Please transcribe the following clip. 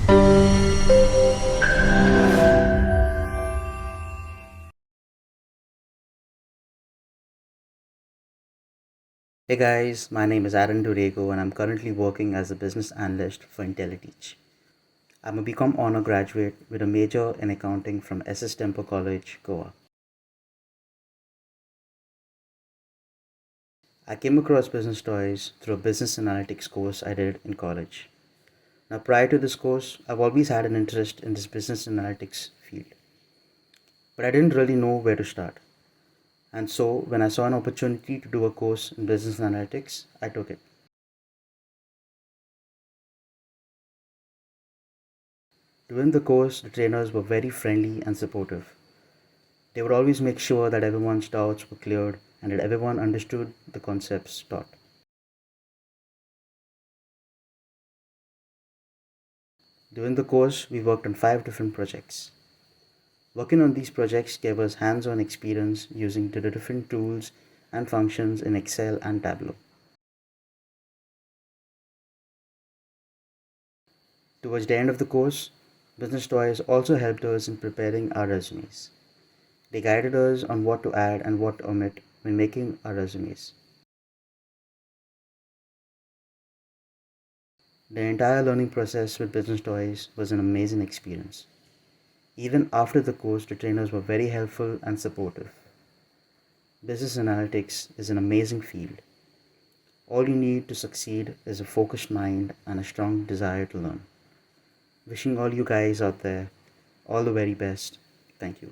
Hey guys, my name is Aaron Durego and I'm currently working as a business analyst for IntelliTeach. I'm a BCom honor graduate with a major in accounting from SS Temple College, Goa. I came across business toys through a business analytics course I did in college. Now, prior to this course, I've always had an interest in this business analytics field, but I didn't really know where to start. And so, when I saw an opportunity to do a course in business analytics, I took it. During the course, the trainers were very friendly and supportive. They would always make sure that everyone's doubts were cleared and that everyone understood the concepts taught. During the course, we worked on 5 different projects. Working on these projects gave us hands-on experience using the different tools and functions in Excel and Tableau. Towards the end of the course, Business Toys also helped us in preparing our resumes. They guided us on what to add and what to omit when making our resumes. The entire learning process with Business Toys was an amazing experience. Even after the course, the trainers were very helpful and supportive. Business analytics is an amazing field. All you need to succeed is a focused mind and a strong desire to learn. Wishing all you guys out there all the very best. Thank you.